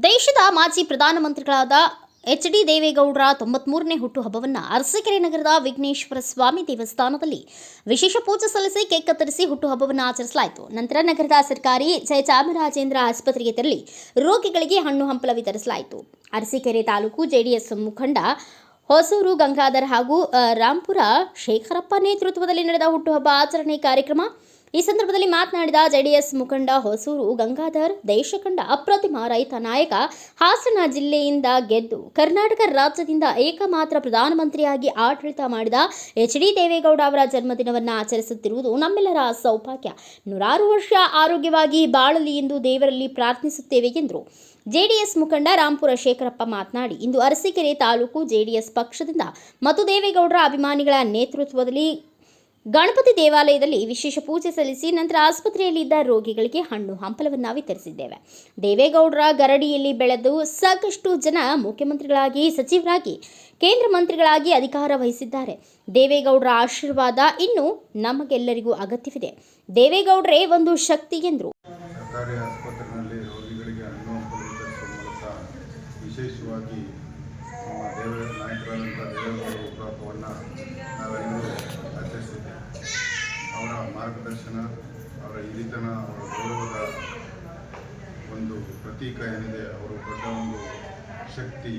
ದೇಶದ ಮಾಜಿ ಪ್ರಧಾನಮಂತ್ರಿಗಳಾದ ಎಚ್.ಡಿ. ದೇವೇಗೌಡರ 93ನೇ ಹುಟ್ಟುಹಬ್ಬವನ್ನು ಅರಸೀಕೆರೆ ನಗರದ ವಿಘ್ನೇಶ್ವರ ಸ್ವಾಮಿ ದೇವಸ್ಥಾನದಲ್ಲಿ ವಿಶೇಷ ಪೂಜೆ ಸಲ್ಲಿಸಿ ಕೇಕ್ ಕತ್ತರಿಸಿ ಹುಟ್ಟುಹಬ್ಬವನ್ನು ಆಚರಿಸಲಾಯಿತು. ನಂತರ ನಗರದ ಸರ್ಕಾರಿ ಜಯಚಾಮರಾಜೇಂದ್ರ ಆಸ್ಪತ್ರೆಗೆ ತೆರಳಿ ರೋಗಿಗಳಿಗೆ ಹಣ್ಣು ಹಂಪಲ ವಿತರಿಸಲಾಯಿತು. ಅರಸೀಕೆರೆ ತಾಲೂಕು ಜೆಡಿಎಸ್ ಮುಖಂಡ ಹೊಸೂರು ಗಂಗಾಧರ್ ಹಾಗೂ ರಾಂಪುರ ಶೇಖರಪ್ಪ ನೇತೃತ್ವದಲ್ಲಿ ನಡೆದ ಹುಟ್ಟುಹಬ್ಬ ಆಚರಣೆ ಕಾರ್ಯಕ್ರಮ. ಈ ಸಂದರ್ಭದಲ್ಲಿ ಮಾತನಾಡಿದ ಜೆಡಿಎಸ್ ಮುಖಂಡ ಹೊಸೂರು ಗಂಗಾಧರ್, ದೇಶ ಕಂಡ ಅಪ್ರತಿಮ ರೈತ ನಾಯಕ, ಹಾಸನ ಜಿಲ್ಲೆಯಿಂದ ಗೆದ್ದು ಕರ್ನಾಟಕ ರಾಜ್ಯದಿಂದ ಏಕಮಾತ್ರ ಪ್ರಧಾನಮಂತ್ರಿಯಾಗಿ ಆಡಳಿತ ಮಾಡಿದ ಎಚ್.ಡಿ. ದೇವೇಗೌಡ ಅವರ ಜನ್ಮದಿನವನ್ನು ಆಚರಿಸುತ್ತಿರುವುದು ನಮ್ಮೆಲ್ಲರ ಸೌಭಾಗ್ಯ. 106 ವರ್ಷ ಆರೋಗ್ಯವಾಗಿ ಬಾಳಲಿ ಎಂದು ದೇವರಲ್ಲಿ ಪ್ರಾರ್ಥಿಸುತ್ತೇವೆ ಎಂದರು. ಜೆಡಿಎಸ್ ಮುಖಂಡ ರಾಂಪುರ ಶೇಖರಪ್ಪ ಮಾತನಾಡಿ, ಇಂದು ಅರಸೀಕೆರೆ ತಾಲೂಕು ಜೆಡಿಎಸ್ ಪಕ್ಷದಿಂದ ಮತ್ತು ದೇವೇಗೌಡರ ಅಭಿಮಾನಿಗಳ ನೇತೃತ್ವದಲ್ಲಿ ಗಣಪತಿ ದೇವಾಲಯದಲ್ಲಿ ವಿಶೇಷ ಪೂಜೆ ಸಲ್ಲಿಸಿ ನಂತರ ಆಸ್ಪತ್ರೆಯಲ್ಲಿ ಇದ್ದ ರೋಗಿಗಳಿಗೆ ಹಣ್ಣು ಹಂಪಲವನ್ನು ವಿತರಿಸಿದ್ದೇವೆ. ದೇವೇಗೌಡರ ಗರಡಿಯಲ್ಲಿ ಬೆಳೆದು ಸಾಕಷ್ಟು ಜನ ಮುಖ್ಯಮಂತ್ರಿಗಳಾಗಿ, ಸಚಿವರಾಗಿ, ಕೇಂದ್ರ ಮಂತ್ರಿಗಳಾಗಿ ಅಧಿಕಾರ ವಹಿಸಿದ್ದಾರೆ. ದೇವೇಗೌಡರ ಆಶೀರ್ವಾದ ಇನ್ನು ನಮಗೆಲ್ಲರಿಗೂ ಅಗತ್ಯವಿದೆ. ದೇವೇಗೌಡರೇ ಒಂದು ಶಕ್ತಿ ಎಂದರು. ಸರ್ಕಾರಿ ಆಸ್ಪತ್ರೆಯಲ್ಲಿ ರೋಗಿಗಳಿಗೆ ಹಣ್ಣು ಹಂಪಲು ವಿತರಿಸುವ ಮೂಲಕ ವಿಶೇಷವಾಗಿ ನಮ್ಮ ನಾಯಕರಾದಂಥ ದೇವೇಗೌಡರ ಹುಟ್ಟುಹಬ್ಬವನ್ನು ನಾವೆಲ್ಲರೂ ಆಚರಿಸಿದ್ದೇವೆ. ಅವರ ಮಾರ್ಗದರ್ಶನ, ಅವರ ಹಿರಿತನ, ಅವರ ಗೌರವದ ಒಂದು ಪ್ರತೀಕ ಏನಿದೆ, ಅವರು ದೊಡ್ಡ ಒಂದು ಶಕ್ತಿ.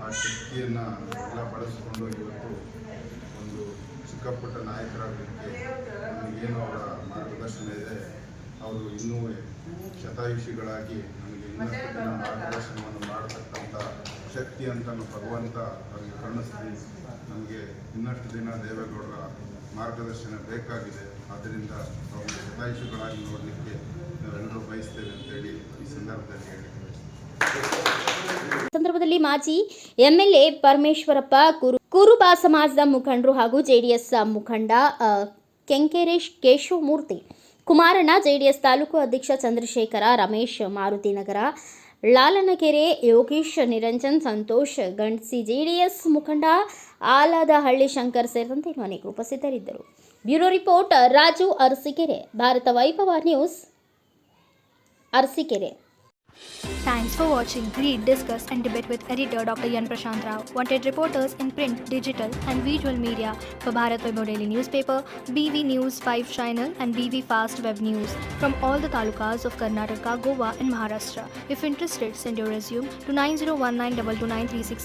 ಆ ಶಕ್ತಿಯನ್ನು ಎಲ್ಲ ಬಳಸಿಕೊಂಡು ಇವತ್ತು ಒಂದು ಚಿಕ್ಕಪುಟ್ಟ ನಾಯಕರಾಗಲಿಕ್ಕೆ ನಮಗೇನು ಅವರ ಮಾರ್ಗದರ್ಶನ ಇದೆ, ಅವರು ಇನ್ನೂ ಶತಾಯುಷಿಗಳಾಗಿ ನಮಗೆ ಇನ್ನಷ್ಟು ದಿನ ಮಾರ್ಗದರ್ಶನವನ್ನು ಮಾಡತಕ್ಕಂಥ ಶಕ್ತಿ ಅಂತ ಭಗವಂತ ಅವರಿಗೆ ಕರುಣಿಸಿ ನಮಗೆ ಇನ್ನಷ್ಟು ದಿನ ದೇವೇಗೌಡರ ಮಾರ್ಗದರ್ಶನ ಬೇಕಾಗಿದೆ. ಆದ್ದರಿಂದ ಅವರು ಶತಾಯುಷಿಗಳಾಗಿ ನೋಡಲಿಕ್ಕೆ ನಾವೆಲ್ಲರೂ ಬಯಸ್ತೇವೆ ಅಂತೇಳಿ ಈ ಸಂದರ್ಭದಲ್ಲಿ ಹೇಳಿದ್ದೇವೆ. ಸಂದರ್ಭದಲ್ಲಿ ಮಾಜಿ ಎಂಎಲ್ಎ ಪರಮೇಶ್ವರಪ್ಪ, ಕುರುಬ ಸಮಾಜದ ಮುಖಂಡರು ಹಾಗೂ ಜೆಡಿಎಸ್ ಮುಖಂಡ ಕೆಂಕೆರೇಶ್ ಕೇಶವಮೂರ್ತಿ, ಕುಮಾರಣ್ಣ, ಜೆಡಿಎಸ್ ತಾಲೂಕು ಅಧ್ಯಕ್ಷ ಚಂದ್ರಶೇಖರ, ರಮೇಶ್, ಮಾರುತಿನಗರ, ಲಾಲನಕೆರೆ, ಯೋಗೀಶ್, ನಿರಂಜನ್, ಸಂತೋಷ್, ಗಂಡ್ಸಿ, ಜೆಡಿಎಸ್ ಮುಖಂಡ ಆಲದಹಳ್ಳಿ ಶಂಕರ್ ಸೇರಿದಂತೆ ಅನೇಕರು ಉಪಸ್ಥಿತರಿದ್ದರು. Bureau report Raju, Arsikere. Bharata Vaibhava news, Arsikere. Thanks for watching Read, Discuss and Debate with editor Dr. Yan Prashant Rao. Wanted reporters in print, digital and visual media for Bharat Vaibhav Daily Newspaper, BV News 5 Channel and BV Fast Web News from all the talukas of Karnataka, Goa and Maharashtra. If interested, send your resume to 9019229369.